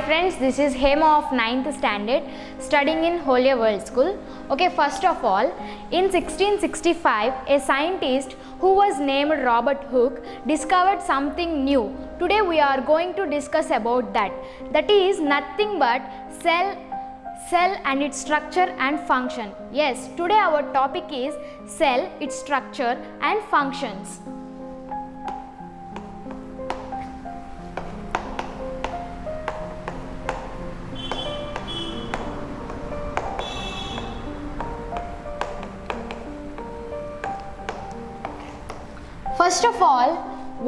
friends, this is Hema of 9th standard studying in Holy World School. Okay, first of all, in 1665, a scientist who was named Robert Hooke discovered something new. Today we are going to discuss about that. That is nothing but cell and its structure and function. Yes, today our topic is cell, its structure and functions. First of all,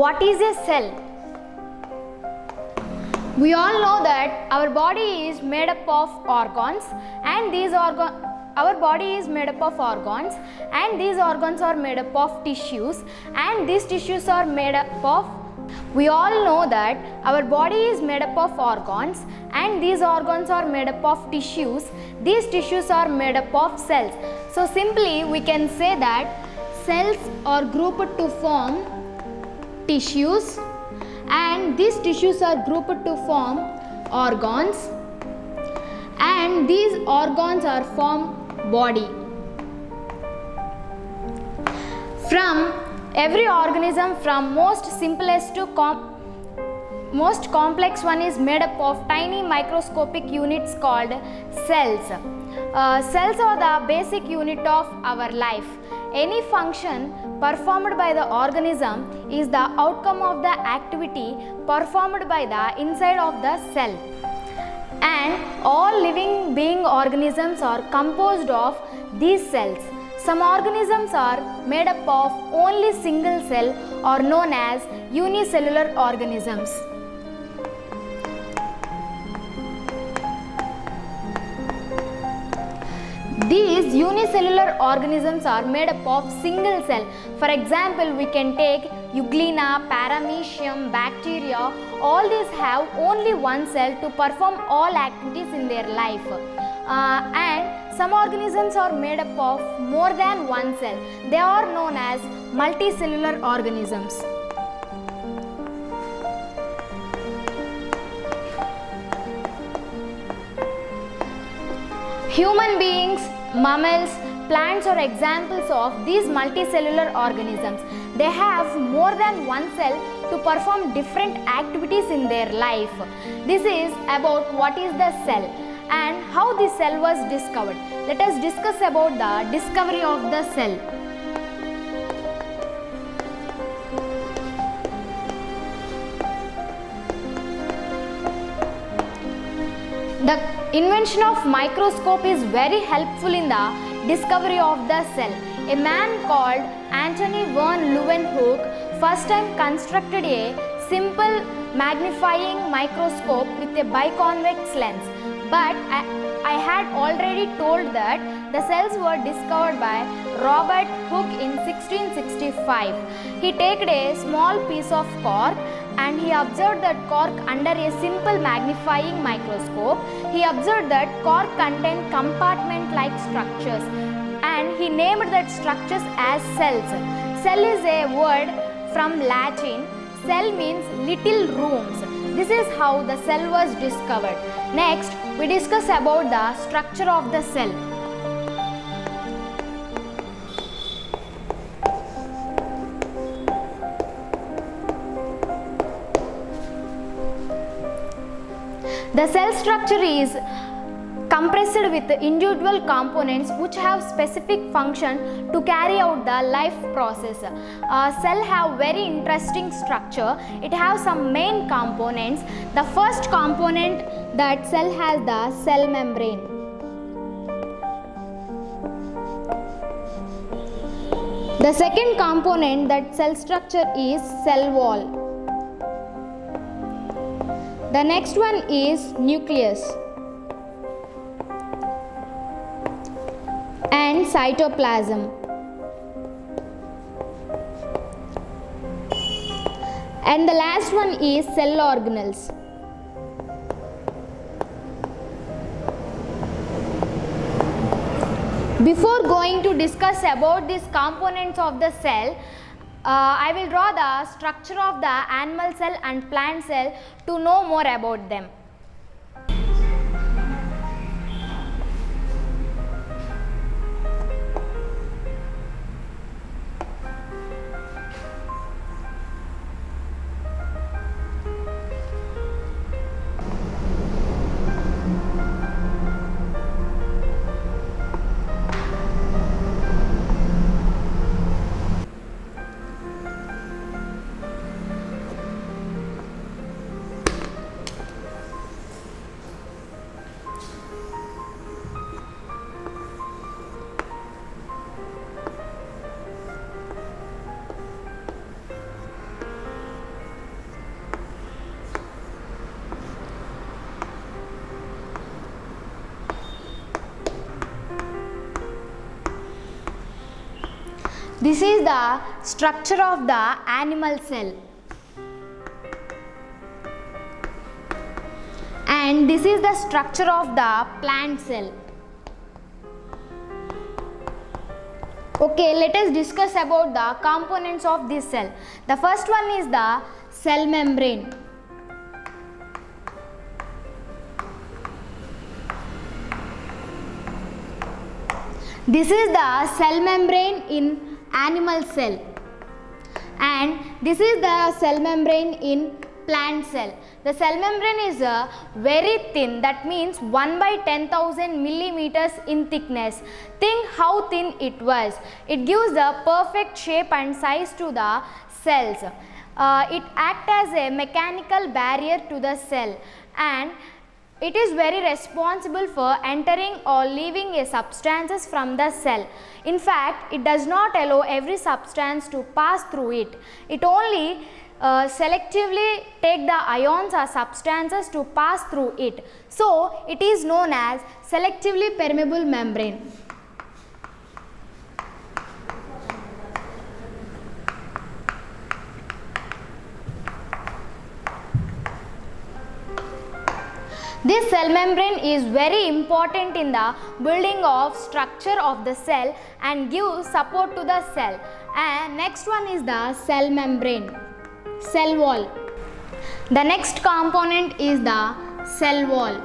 what is a cell? We all know that our body is made up of organs and these organs are made up of tissues and these tissues are made up of. We all know that our body is made up of organs and these organs are made up of tissues. These tissues are made up of cells. So simply we can say that cells are grouped to form tissues and these tissues are grouped to form organs and these organs are form body. From every organism, from most simplest to most complex one is made up of tiny microscopic units called cells. Cells are the basic unit of our life. Any function performed by the organism is the outcome of the activity performed by the inside of the cell. And all living being organisms are composed of these cells. Some organisms are made up of only single cell or known as unicellular organisms. These unicellular organisms are made up of single cell. For example, we can take Euglena, Paramecium, bacteria. All these have only one cell to perform all activities in their life. And some organisms are made up of more than one cell. They are known as multicellular organisms. Human beings, mammals, plants are examples of these multicellular organisms. They have more than one cell to perform different activities in their life. This is about what is the cell and how the cell was discovered. Let us discuss about the discovery of the cell. The invention of microscope is very helpful in the discovery of the cell. A man called Antony van Leeuwenhoek first time constructed a simple magnifying microscope with a biconvex lens. But I had already told that the cells were discovered by Robert Hooke in 1665. He took a small piece of cork and he observed that cork under a simple magnifying microscope. He observed that cork contained compartment-like structures and he named that structures as cells. Cell is a word from Latin. Cell means little rooms. This is how the cell was discovered. Next, we discuss about the structure of the cell. The cell structure is compressed with individual components which have specific function to carry out the life process. Cell have very interesting structure. It has some main components. The first component that cell has the cell membrane. The second component that cell structure is cell wall. The next one is nucleus and cytoplasm. And the last one is cell organelles. Before going to discuss about these components of the cell, I will draw the structure of the animal cell and plant cell to know more about them. This is the structure of the animal cell. And this is the structure of the plant cell. Okay, let us discuss about the components of this cell. The first one is the cell membrane. This is the cell membrane in animal cell, and this is the cell membrane in plant cell. The cell membrane is very thin, that means 1 by 10,000 millimeters in thickness. Think how thin it was. It gives the perfect shape and size to the cells. It acts as a mechanical barrier to the cell, and it is very responsible for entering or leaving a substances from the cell. In fact, it does not allow every substance to pass through it. It only selectively take the ions or substances to pass through it. So, it is known as selectively permeable membrane. This cell membrane is very important in the building of structure of the cell and gives support to the cell. And next one is the cell membrane, cell wall. The next component is the cell wall.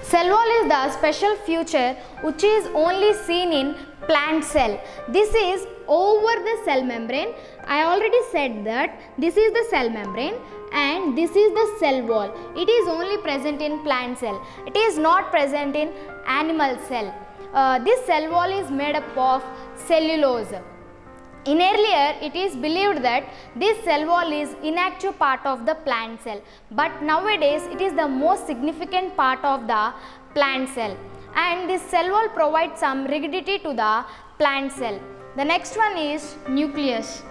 Cell wall is the special feature which is only seen in plant cell. This is over the cell membrane. I already said that this is the cell membrane and this is the cell wall. It is only present in plant cell. It is not present in animal cell. This cell wall is made up of cellulose. In earlier, it is believed that this cell wall is inactive part of the plant cell, but nowadays it is the most significant part of the plant cell, and this cell wall provides some rigidity to the plant cell. The next one is nucleus.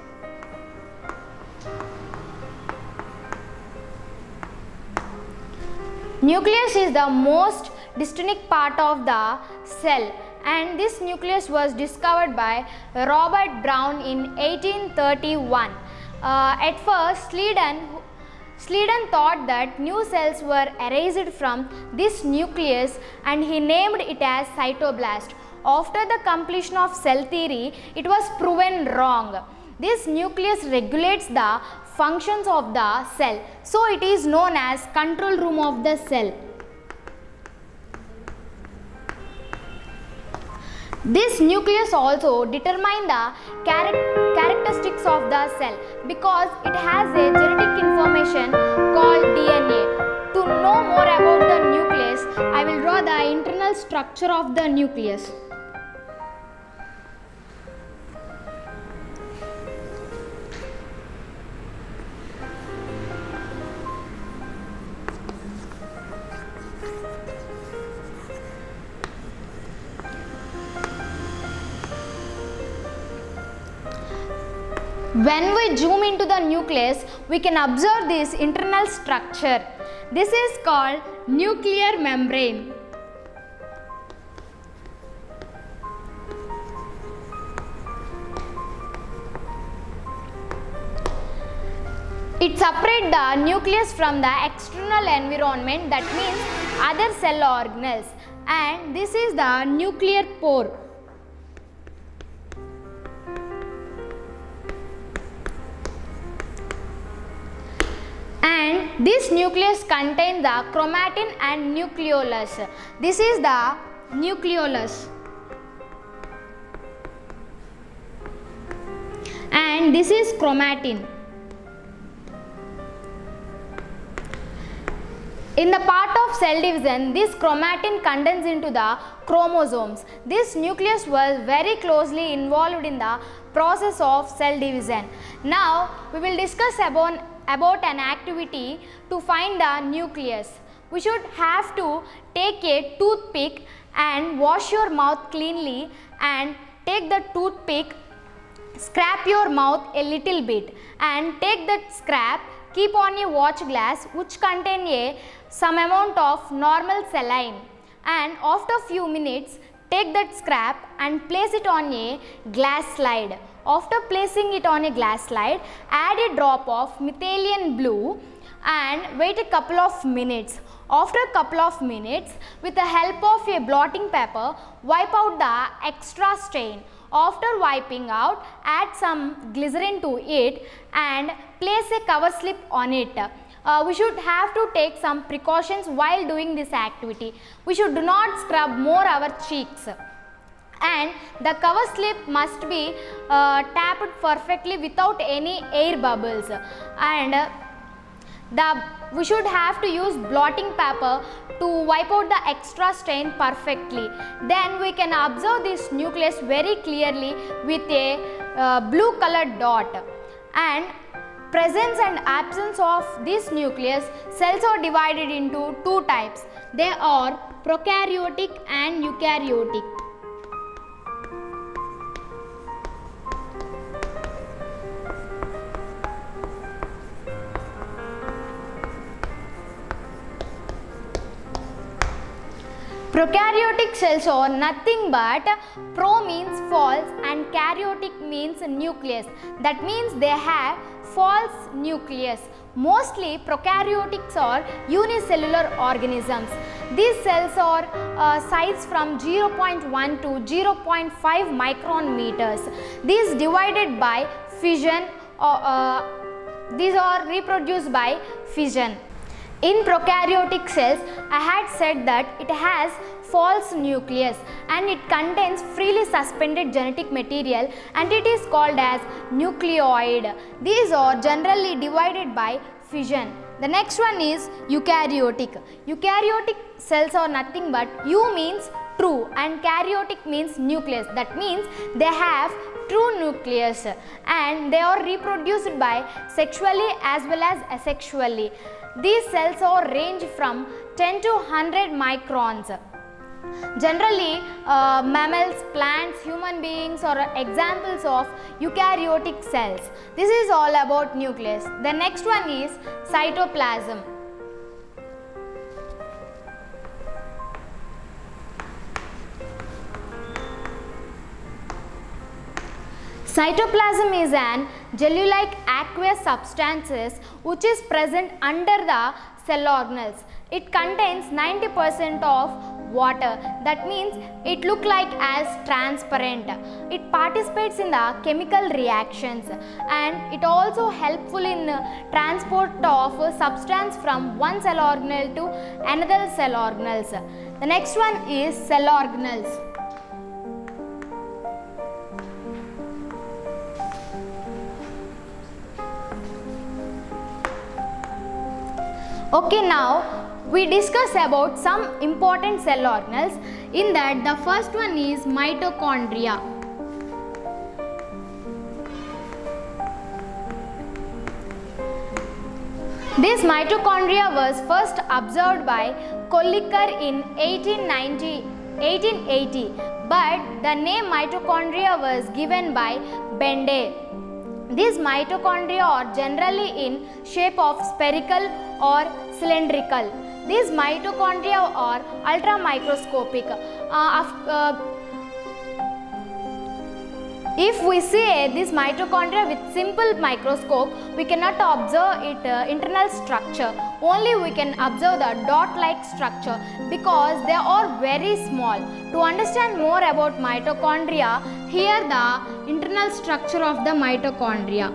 Nucleus is the most distinct part of the cell, and this nucleus was discovered by Robert Brown in 1831. At first, Sleeden thought that new cells were erased from this nucleus and he named it as cytoblast. After the completion of cell theory, it was proven wrong. This nucleus regulates the functions of the cell, so it is known as control room of the cell. This nucleus also determines the characteristics of the cell because it has a genetic information called DNA. To know more about the nucleus, I will draw the internal structure of the nucleus. When we zoom into the nucleus, we can observe this internal structure. This is called nuclear membrane. It separates the nucleus from the external environment, that means other cell organelles, and this is the nuclear pore. And this nucleus contains the chromatin and nucleolus. This is the nucleolus. And this is chromatin. In the part of cell division, this chromatin condenses into the chromosomes. This nucleus was very closely involved in the process of cell division. Now, we will discuss about an activity to find the nucleus. We should have to take a toothpick and wash your mouth cleanly, and take the toothpick, scrape your mouth a little bit, and take that scrap, keep on a watch glass which contain some amount of normal saline, and after few minutes take that scrap and place it on a glass slide. After placing it on a glass slide, add a drop of methylene blue and wait a couple of minutes. After a couple of minutes, with the help of a blotting paper, wipe out the extra stain. After wiping out, add some glycerin to it and place a cover slip on it. We should have to take some precautions while doing this activity. We should do not scrub more our cheeks, and the cover slip must be tapped perfectly without any air bubbles, and we should have to use blotting paper to wipe out the extra stain perfectly. Then we can observe this nucleus very clearly with a blue colored dot. And presence and absence of this nucleus, cells are divided into two types. They are prokaryotic and eukaryotic. Prokaryotic cells are nothing but pro means false and karyotic means nucleus. That means they have false nucleus. Mostly prokaryotics are unicellular organisms. These cells are size from 0.1 to 0.5 micron meters. These divided by fission, these are reproduced by fission. In prokaryotic cells, I had said that it has false nucleus and it contains freely suspended genetic material, and it is called as nucleoid. These are generally divided by fission. The next one is eukaryotic. Eukaryotic cells are nothing but U means true and karyotic means nucleus. That means they have true nucleus and they are reproduced by sexually as well as asexually. These cells are range from 10 to 100 microns. Generally, mammals, plants, human beings are examples of eukaryotic cells. This is all about nucleus. The next one is cytoplasm. Cytoplasm is an jelly-like aqueous substance which is present under the cell organelles. It contains 90% of water. That means it looks like as transparent. It participates in the chemical reactions and it also helpful in transport of substance from one cell organelle to another cell organelles. The next one is cell organelles. Okay, now we discuss about some important cell organelles. In that, the first one is mitochondria. This mitochondria was first observed by Kolliker in 1880, but the name mitochondria was given by Bende. These mitochondria are generally in shape of spherical or cylindrical. These mitochondria are ultra microscopic. If we see this mitochondria with simple microscope, we cannot observe its internal structure. Only we can observe the dot-like structure because they are very small. To understand more about mitochondria, here the internal structure of the mitochondria.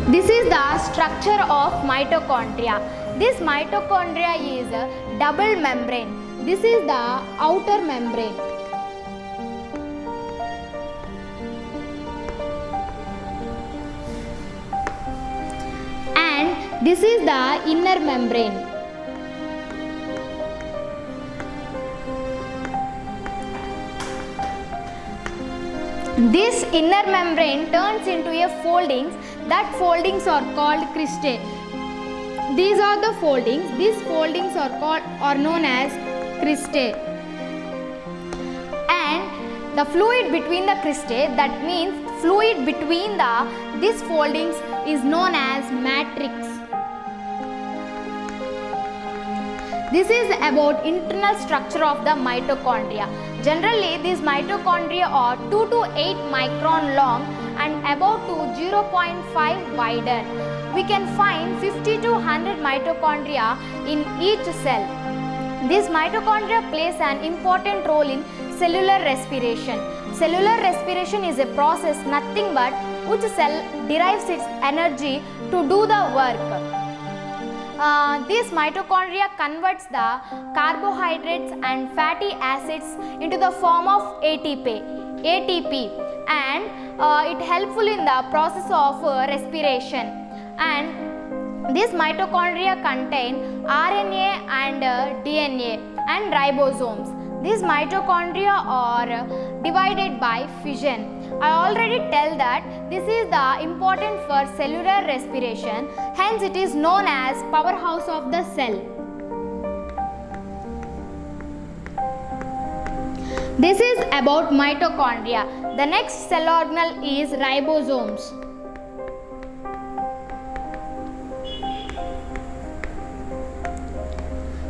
This is the structure of mitochondria. This mitochondria is a double membrane. This is the outer membrane. And this is the inner membrane. This inner membrane turns into a foldings. That foldings are called cristae. These are the foldings. These foldings are known as cristae. And the fluid between the cristae, that means fluid between these foldings, is known as matrix. This is about internal structure of the mitochondria. Generally, these mitochondria are 2 to 8 micron long and about to 0.5 wider. We can find 50 to 100 mitochondria in each cell. This mitochondria plays an important role in cellular respiration. Cellular respiration is a process nothing but which cell derives its energy to do the work. This mitochondria converts the carbohydrates and fatty acids into the form of ATP, and it helpful in the process of respiration. And these mitochondria contain RNA and DNA and ribosomes. These mitochondria are divided by fission. I already tell that this is the important for cellular respiration, hence it is known as powerhouse of the cell. This is about mitochondria. The next cell organelle is ribosomes.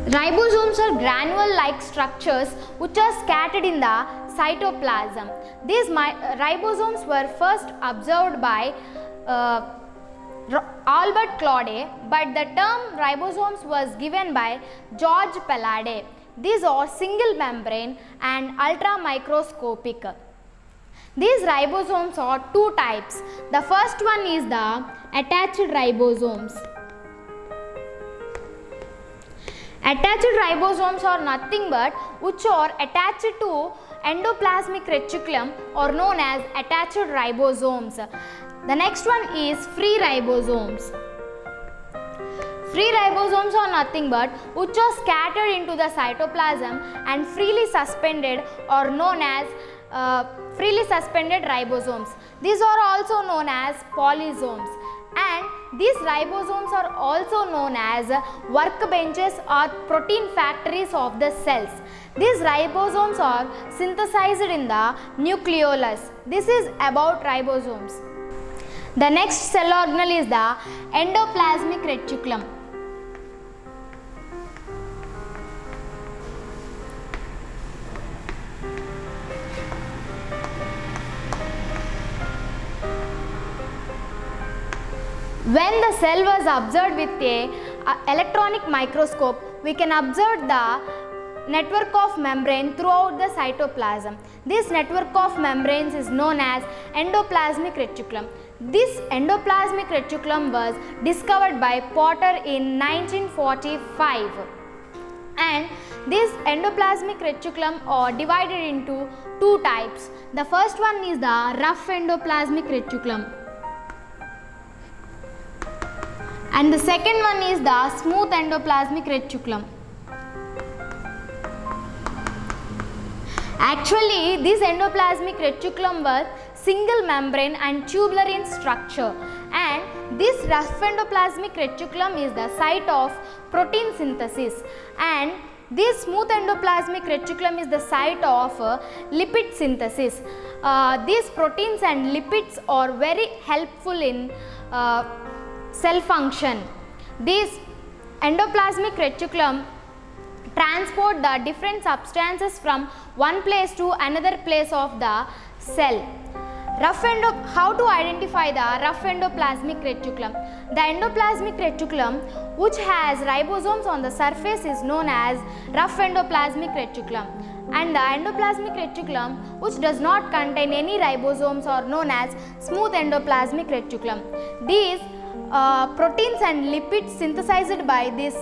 Ribosomes are granule-like structures which are scattered in the cytoplasm. These ribosomes were first observed by Albert Claude, but the term ribosomes was given by George Palade. These are single membrane and ultramicroscopic. These ribosomes are two types. The first one is the attached ribosomes. Attached ribosomes are nothing but which are attached to endoplasmic reticulum or known as attached ribosomes. The next one is free ribosomes. Free ribosomes are nothing but which are scattered into the cytoplasm and freely suspended or known as freely suspended ribosomes. These are also known as polysomes. And these ribosomes are also known as workbenches or protein factories of the cells. These ribosomes are synthesized in the nucleolus. This is about ribosomes. The next cell organelle is the endoplasmic reticulum. When the cell was observed with a electronic microscope, we can observe the network of membrane throughout the cytoplasm. This network of membranes is known as endoplasmic reticulum. This endoplasmic reticulum was discovered by Potter in 1945. And this endoplasmic reticulum are divided into two types. The first one is the rough endoplasmic reticulum. And the second one is the smooth endoplasmic reticulum. Actually, this endoplasmic reticulum was single membrane and tubular in structure, and this rough endoplasmic reticulum is the site of protein synthesis, and this smooth endoplasmic reticulum is the site of lipid synthesis. These proteins and lipids are very helpful in cell function. This endoplasmic reticulum transport the different substances from one place to another place of the cell. How to identify the rough endoplasmic reticulum? The endoplasmic reticulum which has ribosomes on the surface is known as rough endoplasmic reticulum, and the endoplasmic reticulum which does not contain any ribosomes are known as smooth endoplasmic reticulum. These proteins and lipids synthesized by this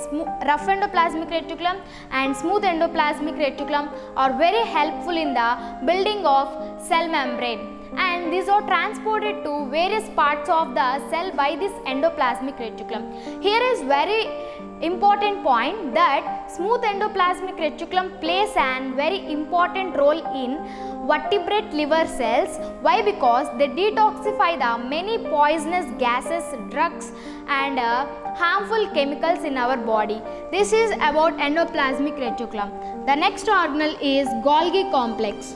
rough endoplasmic reticulum and smooth endoplasmic reticulum are very helpful in the building of cell membrane, and these are transported to various parts of the cell by this endoplasmic reticulum. Here is very important point that smooth endoplasmic reticulum plays an very important role in vertebrate liver cells. Why? Because they detoxify the many poisonous gases, drugs and harmful chemicals in our body. This is about endoplasmic reticulum. The next organelle is Golgi complex.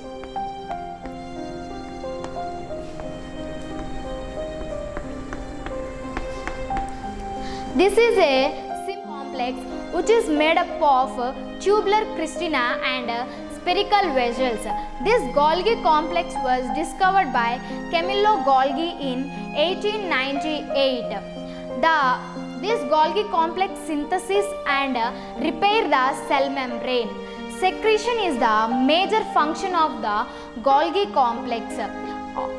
This is a sim complex which is made up of tubular cristina and spherical vessels. This Golgi complex was discovered by Camillo Golgi in 1898. This Golgi complex synthesis and repair the cell membrane. Secretion is the major function of the Golgi complex.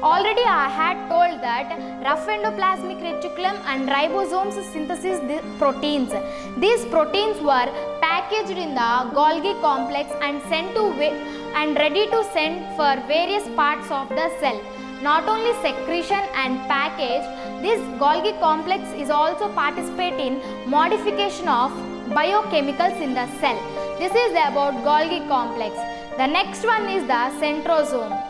Already I had told that rough endoplasmic reticulum and ribosomes synthesize the proteins. These proteins were packaged in the Golgi complex and sent to and ready to send for various parts of the cell. Not only secretion and package, this Golgi complex is also participate in modification of biochemicals in the cell. This is about Golgi complex. The next one is the centrosome.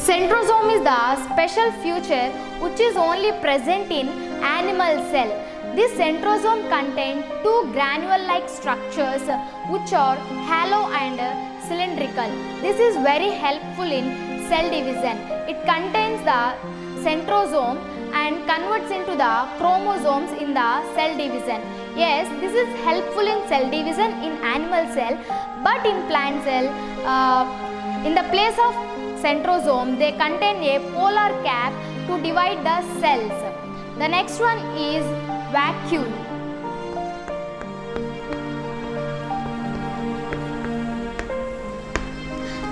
Centrosome is the special feature which is only present in animal cell. This centrosome contains two granule-like structures which are hollow and cylindrical. This is very helpful in cell division. It contains the centrosome and converts into the chromosomes in the cell division. Yes, this is helpful in cell division in animal cell, but in plant cell, in the place of centrosome, they contain a polar cap to divide the cells. The next one is vacuole.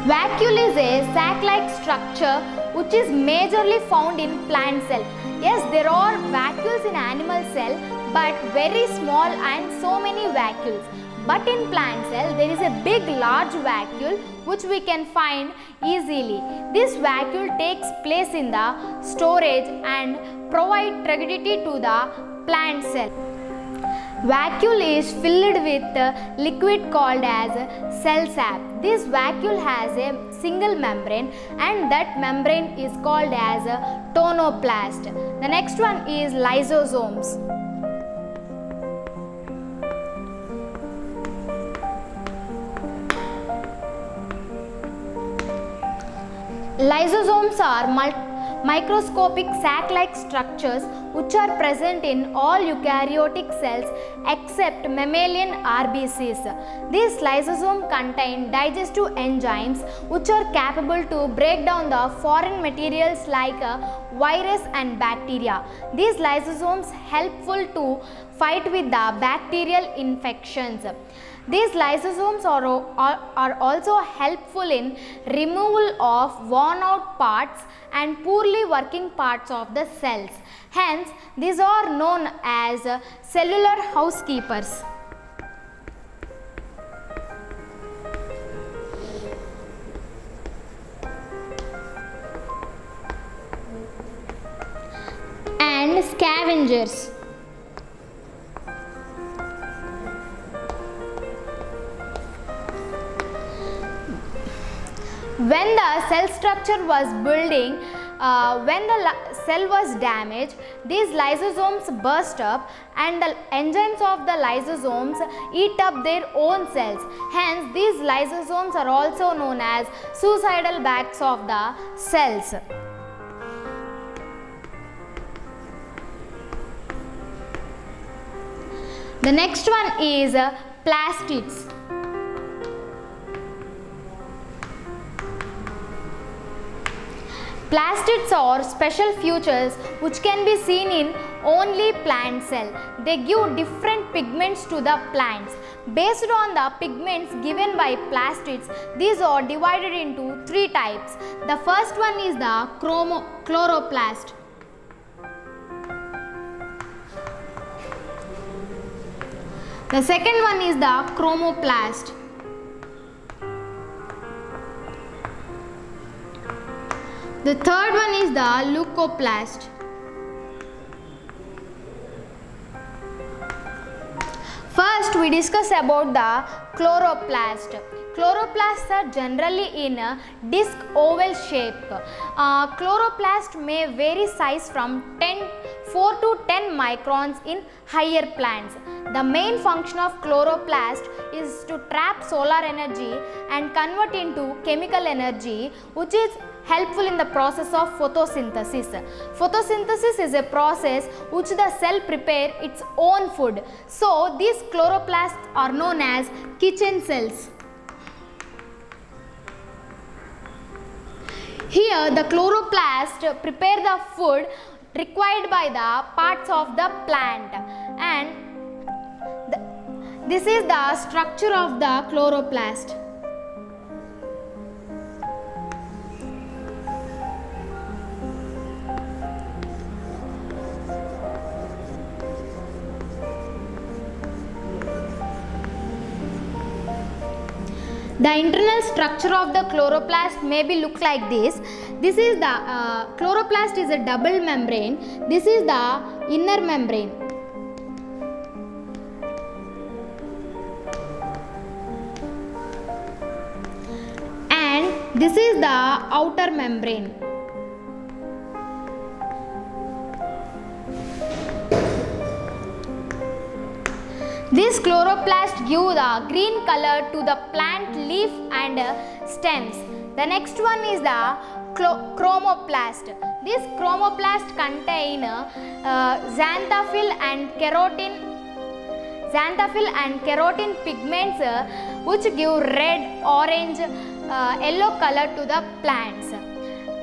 Vacuole is a sac-like structure which is majorly found in plant cell. Yes, there are vacuoles in animal cell, but very small and so many vacuoles. But in plant cell, there is a big large vacuole which we can find easily. This vacuole takes place in the storage and provide turbidity to the plant cell. Vacuole is filled with liquid called as cell sap. This vacuole has a single membrane and that membrane is called as a tonoplast. The next one is lysosomes. Lysosomes are microscopic sac-like structures which are present in all eukaryotic cells except mammalian RBCs. These lysosomes contain digestive enzymes which are capable to break down the foreign materials like virus and bacteria. These lysosomes helpful to fight with the bacterial infections. These lysosomes are also helpful in removal of worn out parts and poorly working parts of the cells. Hence, these are known as cellular housekeepers. And scavengers. When the cell structure was building, when the cell was damaged, these lysosomes burst up and the enzymes of the lysosomes eat up their own cells. Hence, these lysosomes are also known as suicidal bags of the cells. The next one is plastids. Plastids are special features which can be seen in only plant cell. They give different pigments to the plants. Based on the pigments given by plastids, these are divided into three types. The first one is the chloroplast. The second one is the chromoplast. The third one is the leucoplast. First, we discuss about the chloroplast. Chloroplasts are generally in a disc oval shape. Chloroplast may vary size from 4 to 10 microns in higher plants. The main function of chloroplast is to trap solar energy and convert into chemical energy, which is helpful in the process of photosynthesis. Photosynthesis is a process which the cell prepare its own food. So these chloroplasts are known as kitchen cells. Here the chloroplast prepare the food required by the parts of the plant, and this is the structure of the chloroplast. The internal structure of the chloroplast may be look like this. This is the chloroplast is a double membrane. This is the inner membrane. And this is the outer membrane. This chloroplast give the green color to the plant leaf and stems. The next one is the chromoplast. This chromoplast contain xanthophyll and keratin pigments which give red, orange, yellow color to the plants.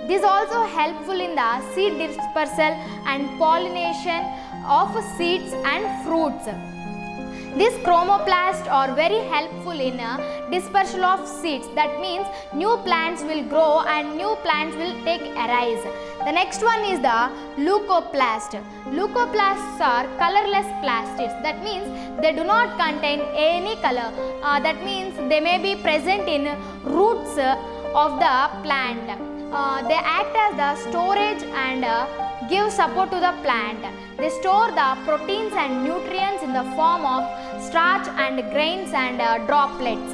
This is also helpful in the seed dispersal and pollination of seeds and fruits. These chromoplasts are very helpful in dispersal of seeds. That means new plants will grow and new plants will take arise. The next one is the leucoplast. Leucoplasts are colorless plastids. That means they do not contain any color. That means they may be present in roots of the plant. They act as the storage and give support to the plant. They store the proteins and nutrients in the form of starch and grains and droplets.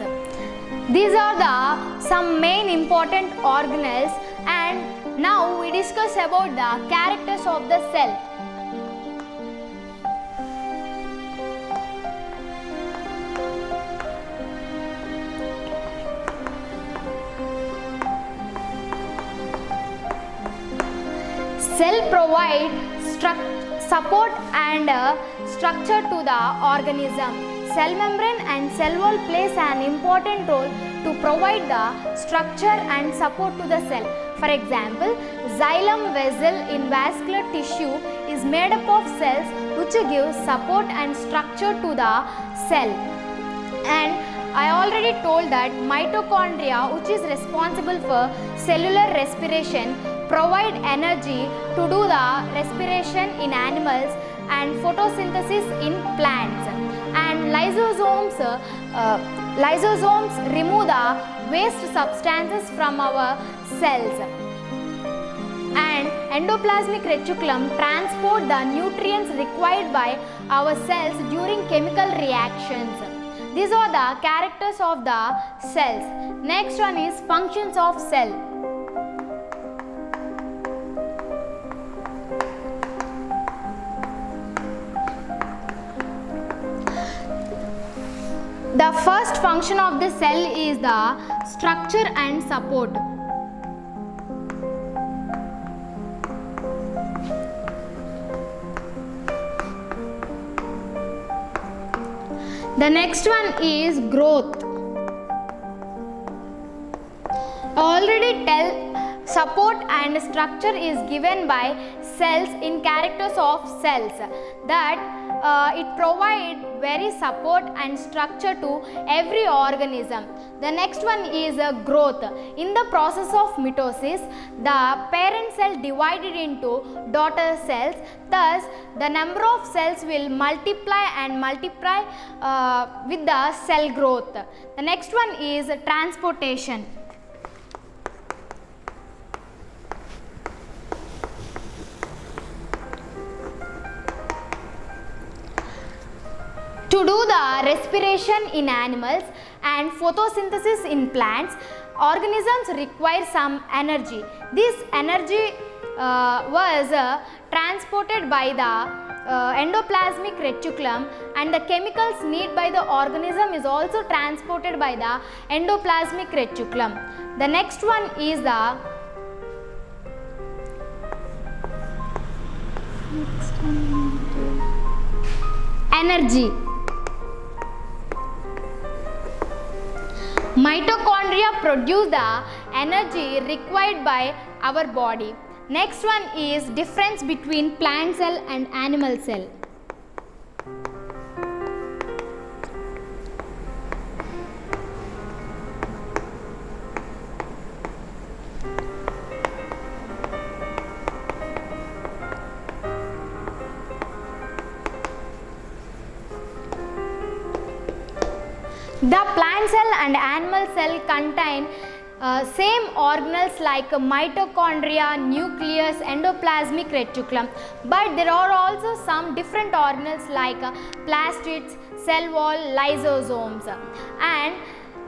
These are the some main important organelles, and now we discuss about the characters of the cell. Cell provide support and structure to the organism. Cell membrane and cell wall plays an important role to provide the structure and support to the cell. For example, xylem vessel in vascular tissue is made up of cells which give support and structure to the cell. And I already told that mitochondria, which is responsible for cellular respiration, provide energy to do the respiration in animals and photosynthesis in plants. And lysosomes remove the waste substances from our cells. And endoplasmic reticulum transport the nutrients required by our cells during chemical reactions. These are the characters of the cells. Next one is functions of cell. The first function of the cell is the structure and support. The next one is growth. Already tell support and structure is given by cells in characters of cells, that it provides very support and structure to every organism. The next one is growth. In the process of mitosis, the parent cell divided into daughter cells. Thus, the number of cells will multiply and multiply with the cell growth. The next one is transportation. To do the respiration in animals, and photosynthesis in plants, organisms require some energy. This energy was transported by the endoplasmic reticulum, and the chemicals needed by the organism is also transported by the endoplasmic reticulum. The next one is the energy. Mitochondria produce the energy required by our body. Next one is difference between plant cell and animal cell. The plant cell and animal cell contain same organelles like mitochondria, nucleus, endoplasmic reticulum, but there are also some different organelles like plastids, cell wall, lysosomes, and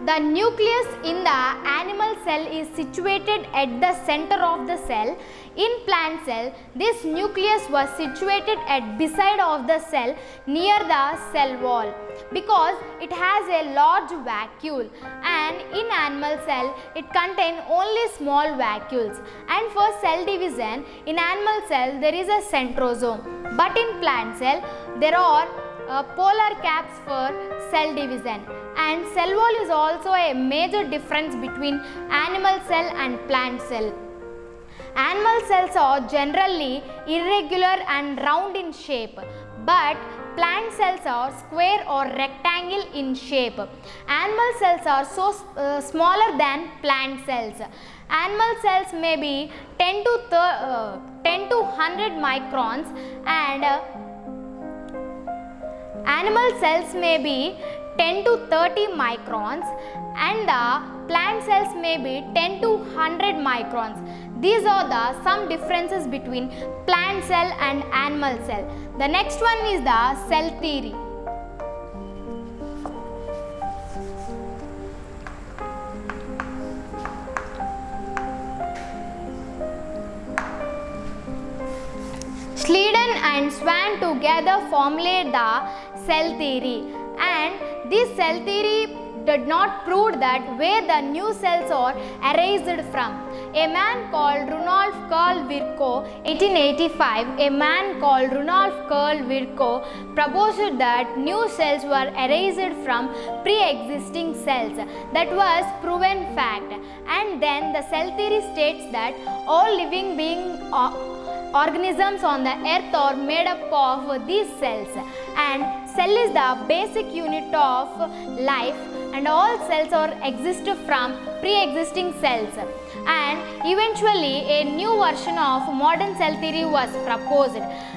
the nucleus in the animal cell is situated at the center of the cell. In plant cell, this nucleus was situated at beside of the cell near the cell wall because it has a large vacuole, and in animal cell it contains only small vacuoles. And for cell division, in animal cell there is a centrosome, but in plant cell there are polar caps for cell division. And cell wall is also a major difference between animal cell and plant cell. Animal cells are generally irregular and round in shape, but plant cells are square or rectangle in shape. Animal cells are smaller than plant cells. Animal cells may be 10 to 100 microns, and animal cells may be 10 to 30 microns, and the plant cells may be 10 to 100 microns. These are the some differences between plant cell and animal cell. The next one is the cell theory. Schleiden and Swan together formulate the cell theory, and this cell theory did not prove that where the new cells are arised from. A man called Rudolf Karl Virchow, 1885, a man called Rudolf Karl Virchow proposed that new cells were arised from pre-existing cells. That was proven fact. And then the cell theory states that all living organisms on the earth are made up of these cells, and cell is the basic unit of life, and all cells are exist from pre-existing cells. And eventually a new version of modern cell theory was proposed.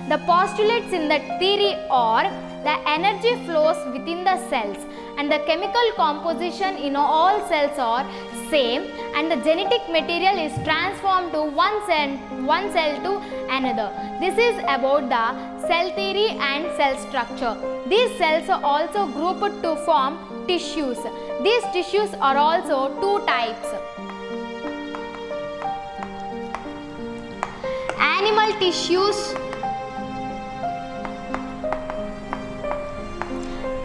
The postulates in the theory are the energy flows within the cells, and the chemical composition in all cells are same, and the genetic material is transformed to one cell to another. This is about the cell theory and cell structure. These cells are also grouped to form tissues. These tissues are also two types: animal tissues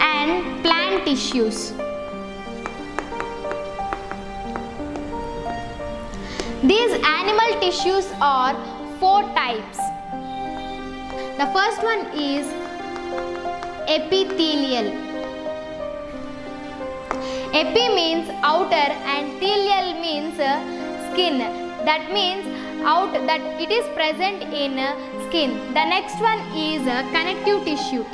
and plant tissues. These animal tissues are four types. The first one is epithelial. Epi means outer and thelial means skin. That means out, that it is present in skin. The next one is connective tissue.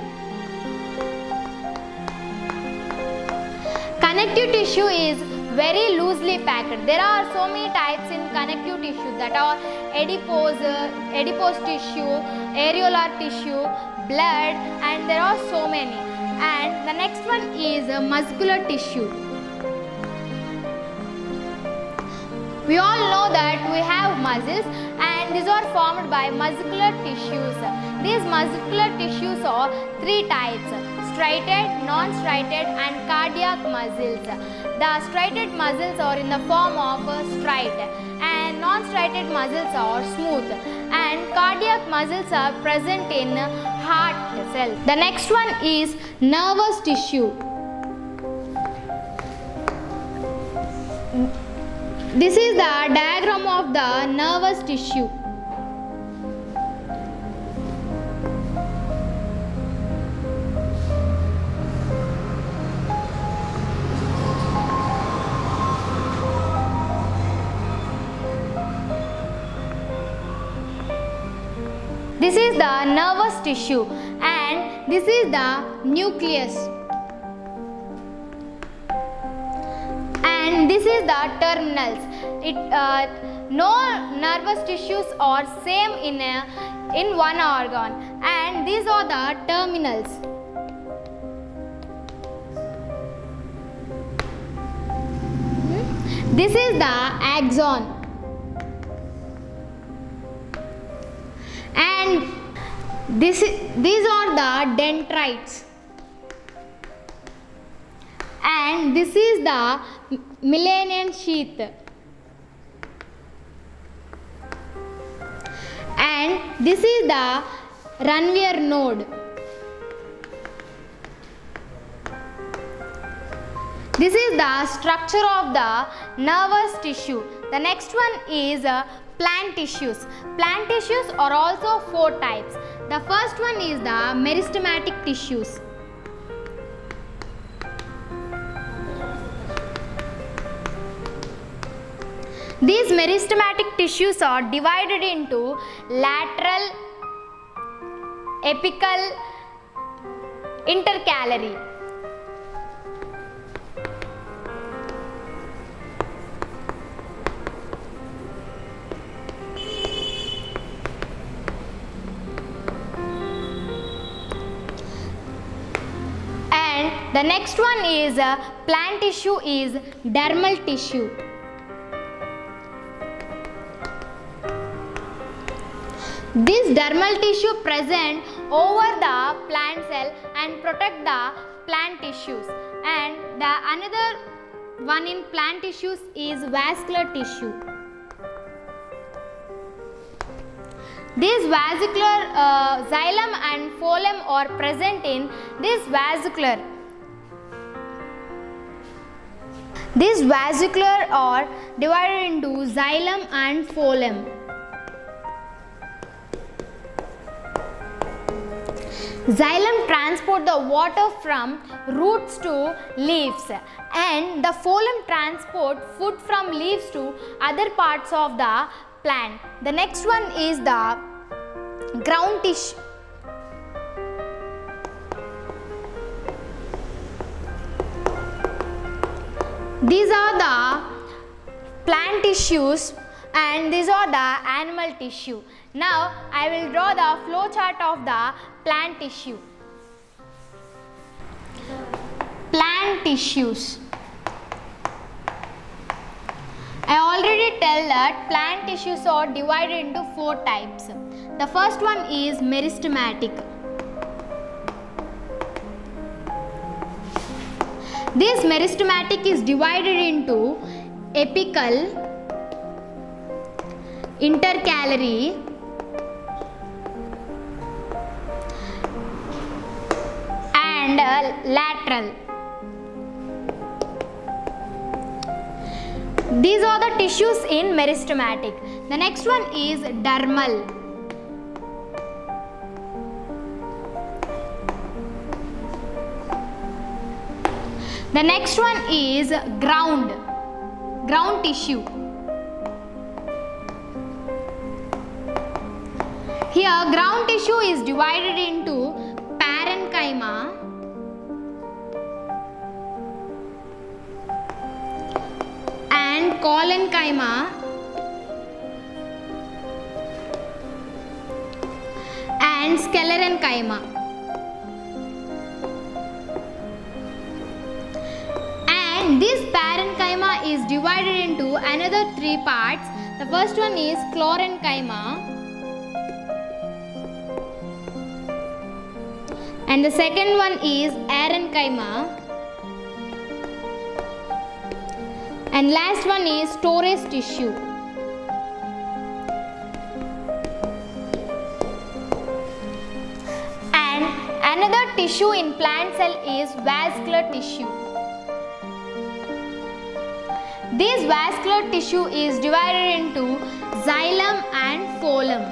Connective tissue is very loosely packed. There are so many types in connective tissue, that are adipose tissue, areolar tissue, blood, and there are so many. And the next one is muscular tissue. We all know that we have muscles, and these are formed by muscular tissues. These muscular tissues are three types: striated, non-striated and cardiac muscles. The striated muscles are in the form of striate and non-striated muscles are smooth, and cardiac muscles are present in heart cells. The next one is nervous tissue. This is the diagram of the nervous tissue. This is the nervous tissue and this is the nucleus. And this is the terminals. No nervous tissues are same in one organ, and these are the terminals. This is the axon. And these are the dendrites, and this is the myelin sheath, and this is the Ranvier node. This is the structure of the nervous tissue. The next one is plant tissues. Plant tissues are also 4 types. The first one is the meristematic tissues. These meristematic tissues are divided into lateral, apical, intercalary. The next one is plant tissue is dermal tissue. This dermal tissue present over the plant cell and protect the plant tissues. And the another one in plant tissues is vascular tissue. These vascular xylem and phloem are present in this vascular. These vascular are divided into xylem and phloem. Xylem transport the water from roots to leaves, and the phloem transport food from leaves to other parts of the plant. The next one is the ground tissue. These are the plant tissues and these are the animal tissue. Now I will draw the flow chart of the plant tissue. Plant tissues. I already tell that plant tissues are divided into 4 types. The first one is meristematic. This meristematic is divided into apical, intercalary, and lateral. These are the tissues in meristematic. The next one is dermal. The next one is ground tissue. Here ground tissue is divided into parenchyma, and collenchyma, and sclerenchyma. And this parenchyma is divided into another 3 parts. The first one is chlorenchyma, And the second one is parenchyma. And last one is storage tissue. And another tissue in plant cell is vascular tissue. This vascular tissue is divided into xylem and phloem.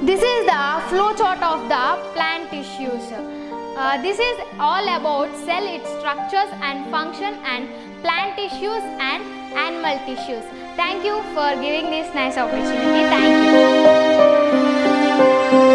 This is the flow chart of the plant tissues. This is all about cell, its structures and function, and plant tissues and animal tissues. Thank you for giving this nice opportunity. Thank you.